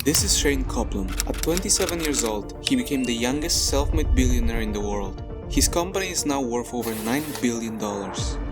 This is Shayne Coplan. At 27 years old, he became the youngest self-made billionaire in the world. His company is now worth over $9 billion.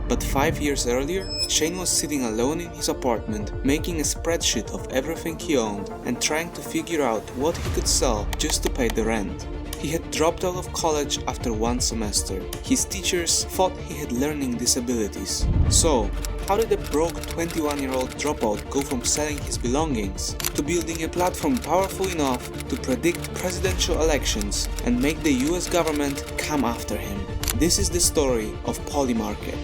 But 5 years earlier, Shayne was sitting alone in his apartment, making a spreadsheet of everything he owned and trying to figure out what he could sell just to pay the rent. He had dropped out of college after one semester. His teachers thought he had learning disabilities. So, how did a broke 21-year-old dropout go from selling his belongings to building a platform powerful enough to predict presidential elections and make the US government come after him? This is the story of Polymarket.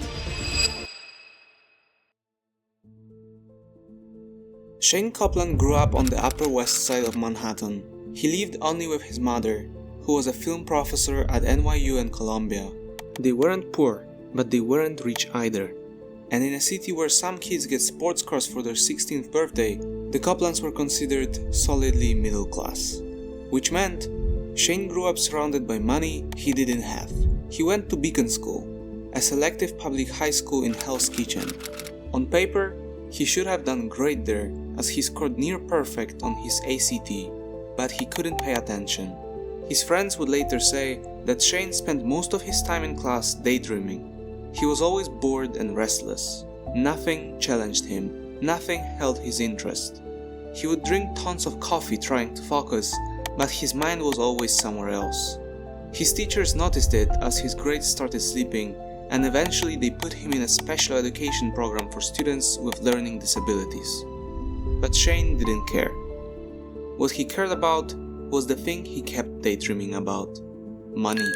Shayne Coplan grew up on the Upper West Side of Manhattan. He lived only with his mother, who was a film professor at NYU and Columbia. They weren't poor, but they weren't rich either. And in a city where some kids get sports cars for their 16th birthday, the Coplans were considered solidly middle class. Which meant, Shayne grew up surrounded by money he didn't have. He went to Beacon School, a selective public high school in Hell's Kitchen. On paper, he should have done great there, as he scored near perfect on his ACT, but he couldn't pay attention. His friends would later say that Shayne spent most of his time in class daydreaming. He was always bored and restless. Nothing challenged him. Nothing held his interest. He would drink tons of coffee trying to focus, but his mind was always somewhere else. His teachers noticed it as his grades started slipping, and eventually they put him in a special education program for students with learning disabilities. But Shayne didn't care. What he cared about was the thing he kept daydreaming about: money.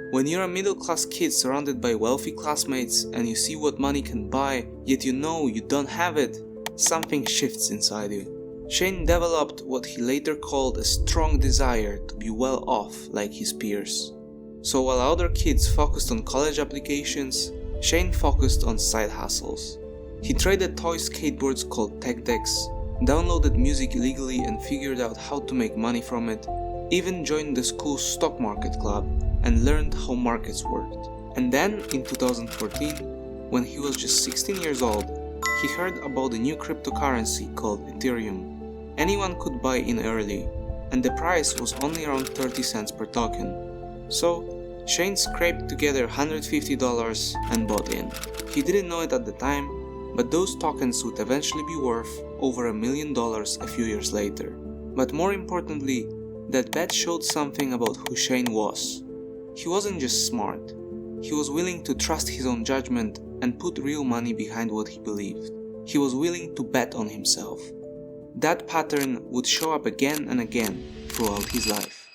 When you're a middle-class kid surrounded by wealthy classmates and you see what money can buy, yet you know you don't have it, something shifts inside you. Shayne developed what he later called a strong desire to be well off like his peers. So while other kids focused on college applications, Shayne focused on side hustles. He traded toy skateboards called tech decks, downloaded music illegally and figured out how to make money from it, even joined the school's stock market club and learned how markets worked. And then, in 2014, when he was just 16 years old, he heard about a new cryptocurrency called Ethereum. Anyone could buy in early, and the price was only around 30 cents per token. So, Shayne scraped together $150 and bought in. He didn't know it at the time, but those tokens would eventually be worth over $1 million a few years later. But more importantly, that bet showed something about who Shayne was. He wasn't just smart. He was willing to trust his own judgment and put real money behind what he believed. He was willing to bet on himself. That pattern would show up again and again throughout his life.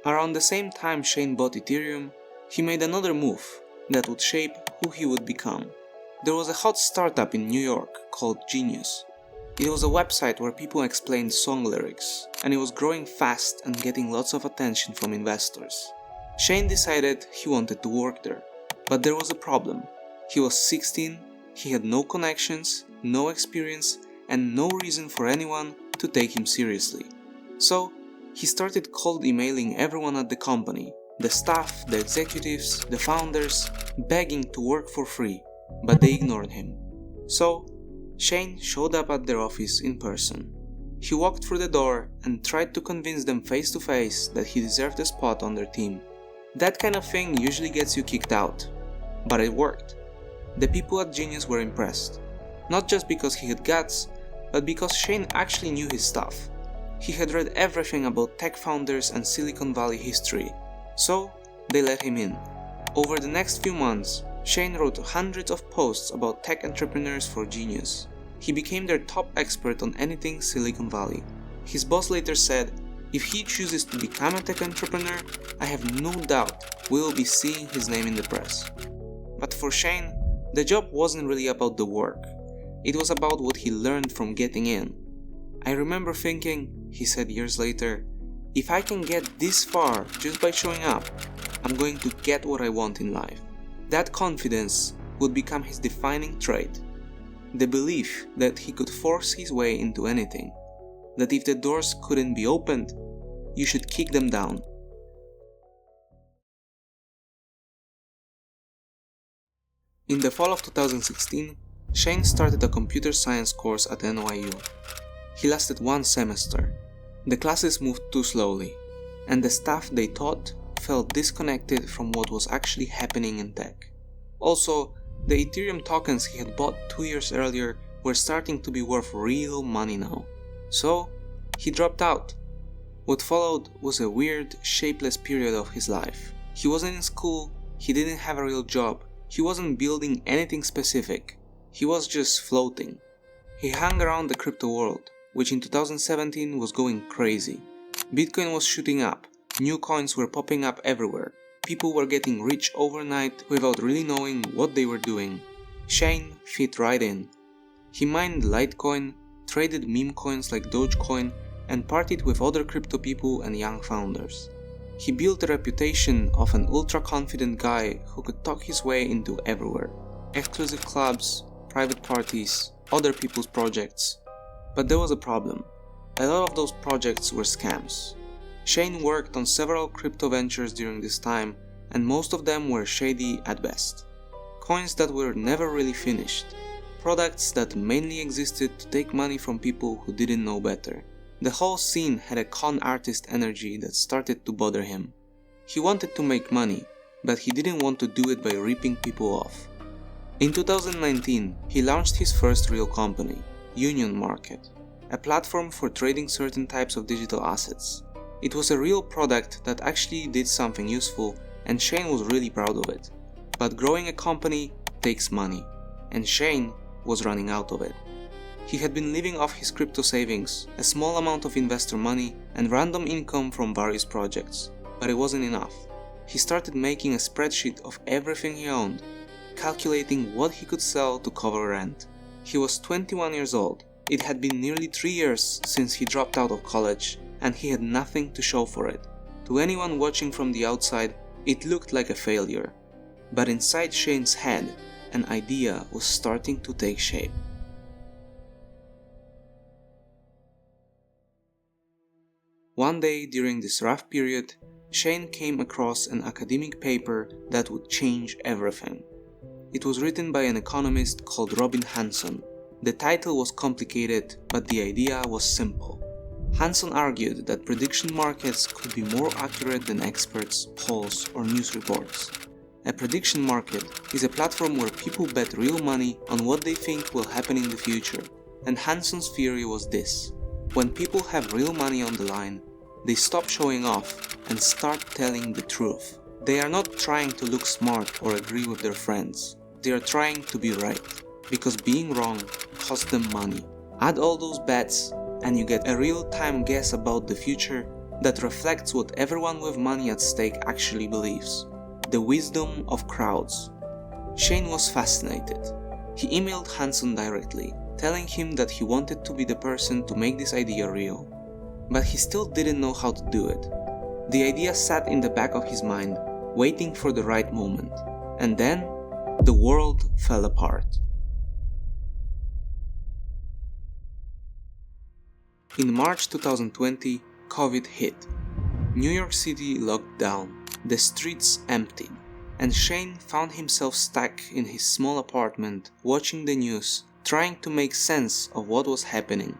Around the same time Shayne bought Ethereum, he made another move that would shape who he would become. There was a hot startup in New York called Genius. It was a website where people explained song lyrics, and it was growing fast and getting lots of attention from investors. Shayne decided he wanted to work there, but there was a problem. He was 16, he had no connections, no experience, and no reason for anyone to take him seriously. So, he started cold emailing everyone at the company, the staff, the executives, the founders, begging to work for free, but they ignored him. So, Shayne showed up at their office in person. He walked through the door and tried to convince them face to face that he deserved a spot on their team. That kind of thing usually gets you kicked out, but it worked. The people at Genius were impressed, not just because he had guts, but because Shayne actually knew his stuff. He had read everything about tech founders and Silicon Valley history, so they let him in. Over the next few months, Shayne wrote hundreds of posts about tech entrepreneurs for Genius. He became their top expert on anything Silicon Valley. His boss later said, "If he chooses to become a tech entrepreneur, I have no doubt we will be seeing his name in the press." But for Shayne, the job wasn't really about the work. It was about what he learned from getting in. "I remember thinking," he said years later, "if I can get this far just by showing up, I'm going to get what I want in life." That confidence would become his defining trait. The belief that he could force his way into anything. That if the doors couldn't be opened, you should kick them down. In the fall of 2016, Shayne started a computer science course at NYU. He lasted 1 semester. The classes moved too slowly, and the staff they taught felt disconnected from what was actually happening in tech. Also, the Ethereum tokens he had bought 2 years earlier were starting to be worth real money now. So, he dropped out. What followed was a weird, shapeless period of his life. He wasn't in school, he didn't have a real job, he wasn't building anything specific. He was just floating. He hung around the crypto world, which in 2017 was going crazy. Bitcoin was shooting up, new coins were popping up everywhere, people were getting rich overnight without really knowing what they were doing. Shayne fit right in. He mined Litecoin, traded meme coins like Dogecoin, and partied with other crypto people and young founders. He built a reputation of an ultra-confident guy who could talk his way into everywhere. Exclusive clubs, private parties, other people's projects. But there was a problem. A lot of those projects were scams. Shayne worked on several crypto ventures during this time, and most of them were shady at best. Coins that were never really finished. Products that mainly existed to take money from people who didn't know better. The whole scene had a con artist energy that started to bother him. He wanted to make money, but he didn't want to do it by ripping people off. In 2019, he launched his first real company, Union Market, a platform for trading certain types of digital assets. It was a real product that actually did something useful, and Shayne was really proud of it. But growing a company takes money, and Shayne was running out of it. He had been living off his crypto savings, a small amount of investor money, and random income from various projects, but it wasn't enough. He started making a spreadsheet of everything he owned, calculating what he could sell to cover rent. He was 21 years old. It had been nearly 3 years since he dropped out of college, and he had nothing to show for it. To anyone watching from the outside, it looked like a failure. But inside Shayne's head, an idea was starting to take shape. One day during this rough period, Shayne came across an academic paper that would change everything. It was written by an economist called Robin Hanson. The title was complicated, but the idea was simple. Hanson argued that prediction markets could be more accurate than experts, polls, or news reports. A prediction market is a platform where people bet real money on what they think will happen in the future, and Hanson's theory was this. When people have real money on the line, they stop showing off and start telling the truth. They are not trying to look smart or agree with their friends. They are trying to be right, because being wrong costs them money. Add all those bets and you get a real-time guess about the future that reflects what everyone with money at stake actually believes. The wisdom of crowds. Shayne was fascinated. He emailed Hanson directly, telling him that he wanted to be the person to make this idea real. But he still didn't know how to do it. The idea sat in the back of his mind, waiting for the right moment. And then, the world fell apart. In March 2020, COVID hit. New York City locked down, the streets emptied, and Shayne found himself stuck in his small apartment, watching the news, trying to make sense of what was happening.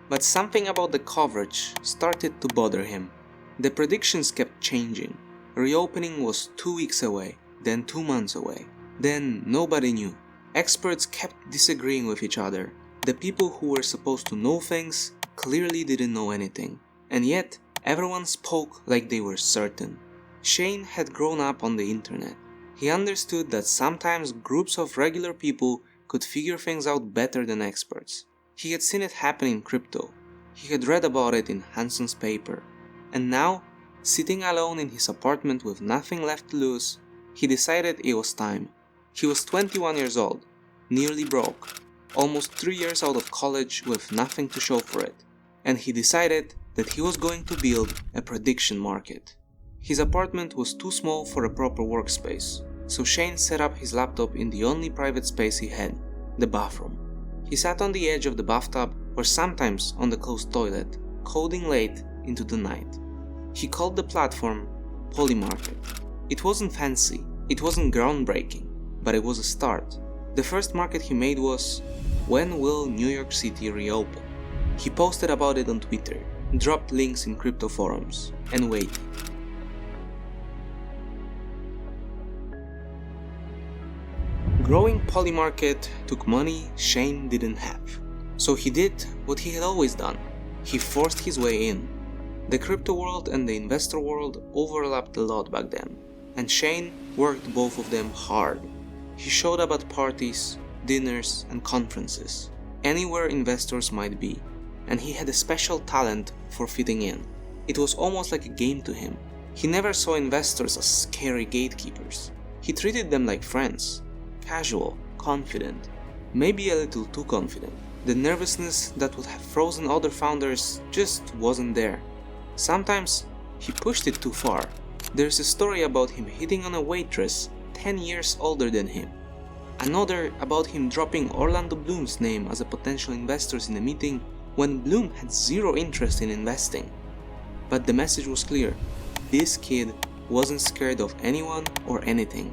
But something about the coverage started to bother him. The predictions kept changing. Reopening was 2 weeks away, then 2 months away. Then nobody knew. Experts kept disagreeing with each other. The people who were supposed to know things clearly didn't know anything. And yet, everyone spoke like they were certain. Shayne had grown up on the internet. He understood that sometimes groups of regular people could figure things out better than experts. He had seen it happen in crypto. He had read about it in Hanson's paper. And now, sitting alone in his apartment with nothing left to lose, he decided it was time. He was 21 years old, nearly broke, almost 3 years out of college with nothing to show for it, and he decided that he was going to build a prediction market. His apartment was too small for a proper workspace, so Shayne set up his laptop in the only private space he had, the bathroom. He sat on the edge of the bathtub or sometimes on the closed toilet, coding late into the night. He called the platform Polymarket. It wasn't fancy, it wasn't groundbreaking, but it was a start. The first market he made was, when will New York City reopen? He posted about it on Twitter, dropped links in crypto forums, and waited. Growing Polymarket took money Shayne didn't have. So he did what he had always done. He forced his way in. The crypto world and the investor world overlapped a lot back then, and Shayne worked both of them hard. He showed up at parties, dinners, and conferences, anywhere investors might be, and he had a special talent for fitting in. It was almost like a game to him. He never saw investors as scary gatekeepers. He treated them like friends. Casual, confident, maybe a little too confident. The nervousness that would have frozen other founders just wasn't there. Sometimes he pushed it too far. There's a story about him hitting on a waitress 10 years older than him. Another about him dropping Orlando Bloom's name as a potential investor in a meeting when Bloom had zero interest in investing. But the message was clear. This kid wasn't scared of anyone or anything.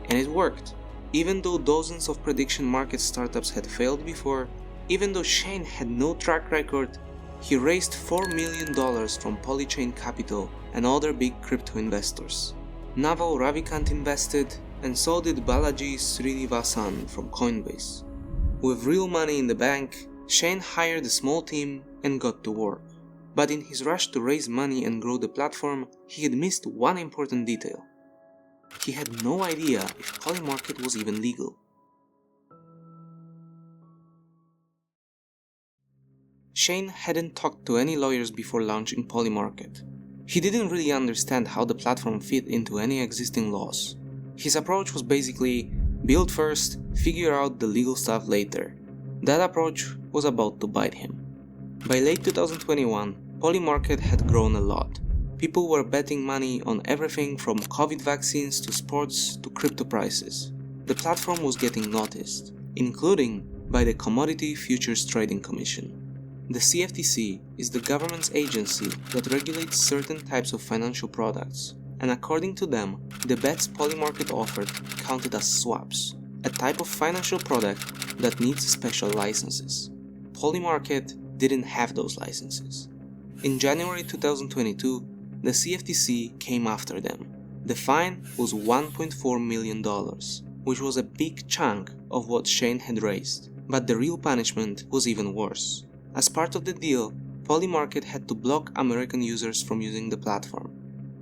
And it worked. Even though dozens of prediction market startups had failed before, even though Shayne had no track record, he raised $4 million from Shayne Capital and other big crypto investors. Naval Ravikant invested, and so did Balaji Srinivasan from Coinbase. With real money in the bank, Shayne hired a small team and got to work. But in his rush to raise money and grow the platform, he had missed one important detail. He had no idea if Polymarket was even legal. Shayne hadn't talked to any lawyers before launching Polymarket. He didn't really understand how the platform fit into any existing laws. His approach was basically, build first, figure out the legal stuff later. That approach was about to bite him. By late 2021, Polymarket had grown a lot. People were betting money on everything from COVID vaccines to sports to crypto prices. The platform was getting noticed, including by the Commodity Futures Trading Commission. The CFTC is the government's agency that regulates certain types of financial products, and according to them, the bets Polymarket offered counted as swaps, a type of financial product that needs special licenses. Polymarket didn't have those licenses. In January 2022, the CFTC came after them. The fine was $1.4 million, which was a big chunk of what Shayne had raised. But the real punishment was even worse. As part of the deal, Polymarket had to block American users from using the platform.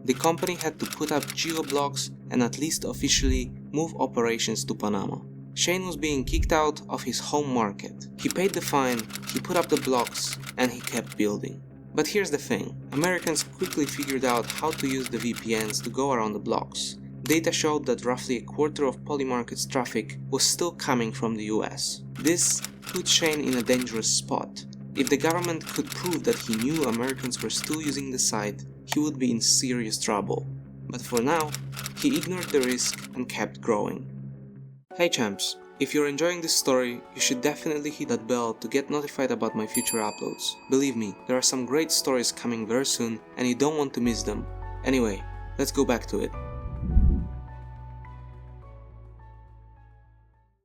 The company had to put up geo-blocks and at least officially move operations to Panama. Shayne was being kicked out of his home market. He paid the fine, he put up the blocks, and he kept building. But here's the thing, Americans quickly figured out how to use the VPNs to go around the blocks. Data showed that roughly a quarter of Polymarket's traffic was still coming from the US. This put Shayne in a dangerous spot. If the government could prove that he knew Americans were still using the site, he would be in serious trouble. But for now, he ignored the risk and kept growing. Hey champs, if you're enjoying this story, you should definitely hit that bell to get notified about my future uploads. Believe me, there are some great stories coming very soon and you don't want to miss them. Anyway, let's go back to it.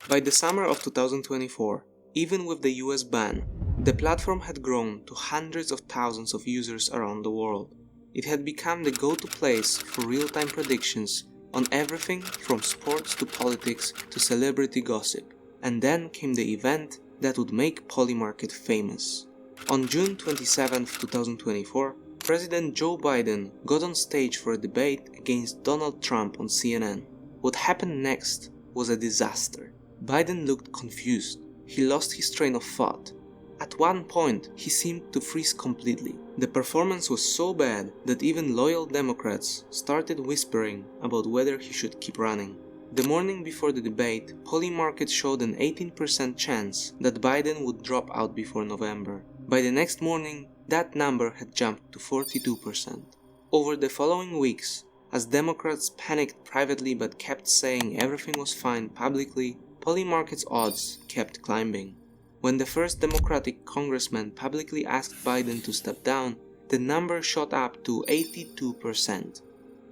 By the summer of 2024, even with the US ban, the platform had grown to hundreds of thousands of users around the world. It had become the go-to place for real-time predictions on everything from sports to politics to celebrity gossip. And then came the event that would make Polymarket famous. On June 27, 2024, President Joe Biden got on stage for a debate against Donald Trump on CNN. What happened next was a disaster. Biden looked confused. He lost his train of thought. At one point, he seemed to freeze completely. The performance was so bad that even loyal Democrats started whispering about whether he should keep running. The morning before the debate, Polymarket showed an 18% chance that Biden would drop out before November. By the next morning, that number had jumped to 42%. Over the following weeks, as Democrats panicked privately but kept saying everything was fine publicly, Polymarket's odds kept climbing. When the first Democratic congressman publicly asked Biden to step down, the number shot up to 82%.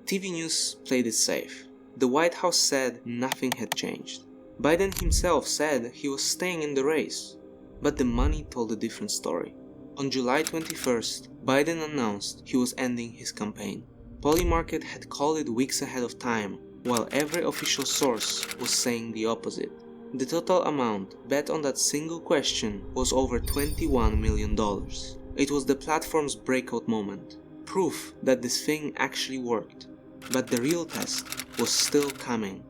TV news played it safe. The White House said nothing had changed. Biden himself said he was staying in the race, but the money told a different story. On July 21st, Biden announced he was ending his campaign. Polymarket had called it weeks ahead of time, while every official source was saying the opposite. The total amount bet on that single question was over $21 million. It was the platform's breakout moment, proof that this thing actually worked. But the real test was still coming.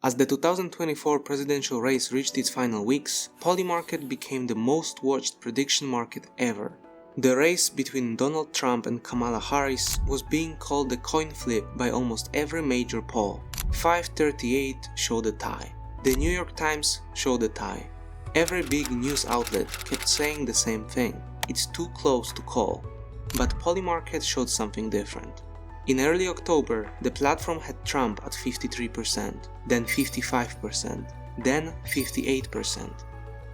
As the 2024 presidential race reached its final weeks, Polymarket became the most watched prediction market ever. The race between Donald Trump and Kamala Harris was being called the coin flip by almost every major poll. 538 showed a tie. The New York Times showed a tie. Every big news outlet kept saying the same thing: it's too close to call. But Polymarket showed something different. In early October, the platform had Trump at 53%, then 55%, then 58%.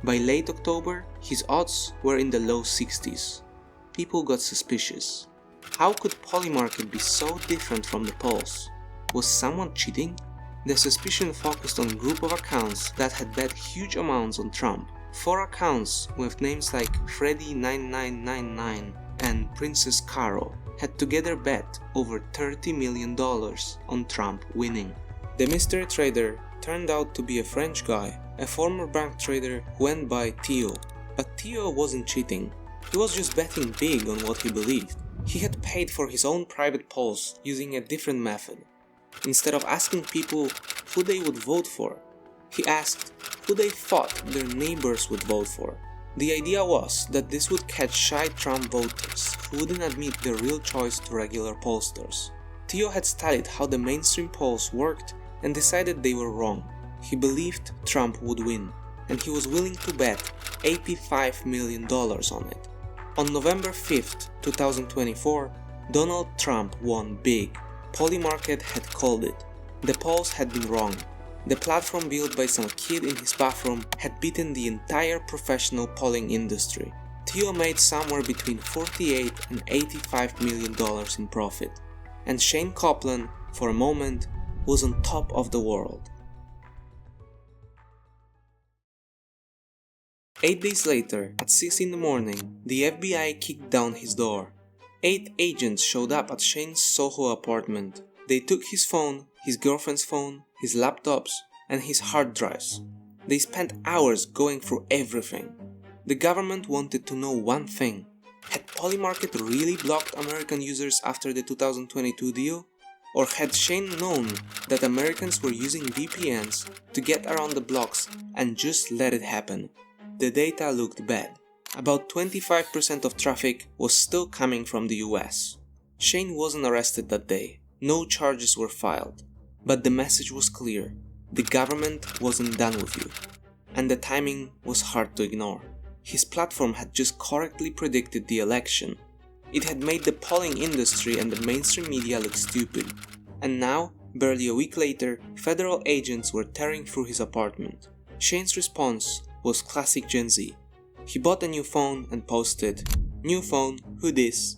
By late October, his odds were in the low 60s. People got suspicious. How could Polymarket be so different from the polls? Was someone cheating? The suspicion focused on a group of accounts that had bet huge amounts on Trump. 4 accounts with names like Freddy9999 and Princess Carol had together bet over $30 million on Trump winning. The mystery trader turned out to be a French guy, a former bank trader who went by Theo. But Theo wasn't cheating. He was just betting big on what he believed. He had paid for his own private polls using a different method. Instead of asking people who they would vote for, he asked who they thought their neighbors would vote for. The idea was that this would catch shy Trump voters who wouldn't admit their real choice to regular pollsters. Theo had studied how the mainstream polls worked and decided they were wrong. He believed Trump would win, and he was willing to bet $85 million on it. On November 5th, 2024, Donald Trump won big. Polymarket had called it. The polls had been wrong. The platform built by some kid in his bathroom had beaten the entire professional polling industry. Theo made somewhere between $48 and $85 million in profit, and Shayne Coplan, for a moment, was on top of the world. 8 days later, at 6 in the morning, the FBI kicked down his door. 8 agents showed up at Shayne's Soho apartment. They took his phone, his girlfriend's phone, his laptops, and his hard drives. They spent hours going through everything. The government wanted to know one thing: had Polymarket really blocked American users after the 2022 deal? Or had Shayne known that Americans were using VPNs to get around the blocks and just let it happen? The data looked bad. About 25% of traffic was still coming from the US. Shayne wasn't arrested that day. No charges were filed. But the message was clear: the government wasn't done with you. And the timing was hard to ignore. His platform had just correctly predicted the election. It had made the polling industry and the mainstream media look stupid. And now, barely a week later, federal agents were tearing through his apartment. Shayne's response was classic Gen Z. He bought a new phone and posted, "New phone, who dis?"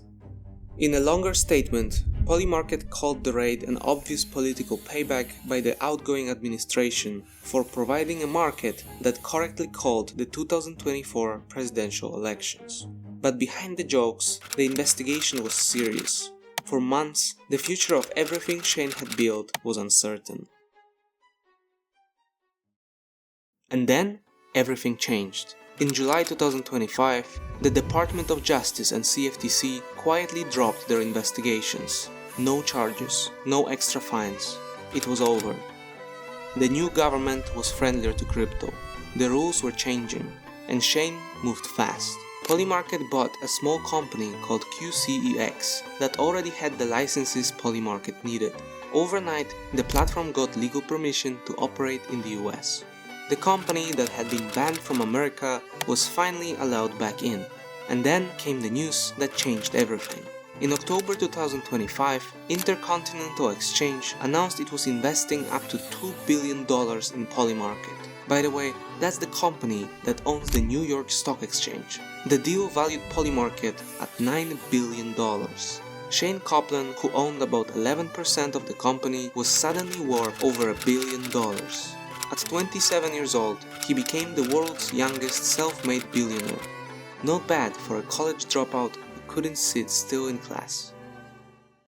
In a longer statement, Polymarket called the raid an obvious political payback by the outgoing administration for providing a market that correctly called the 2024 presidential elections. But behind the jokes, the investigation was serious. For months, the future of everything Shayne had built was uncertain. And then, everything changed. In July 2025, the Department of Justice and CFTC quietly dropped their investigations. No charges, no extra fines. It was over. The new government was friendlier to crypto. The rules were changing, and Shayne moved fast. Polymarket bought a small company called QCEX that already had the licenses Polymarket needed. Overnight, the platform got legal permission to operate in the US. The company that had been banned from America was finally allowed back in. And then came the news that changed everything. In October 2025, Intercontinental Exchange announced it was investing up to $2 billion in Polymarket. By the way, that's the company that owns the New York Stock Exchange. The deal valued Polymarket at $9 billion. Shayne Coplan, who owned about 11% of the company, was suddenly worth over $1 billion. At 27 years old, he became the world's youngest self-made billionaire. Not bad for a college dropout who couldn't sit still in class.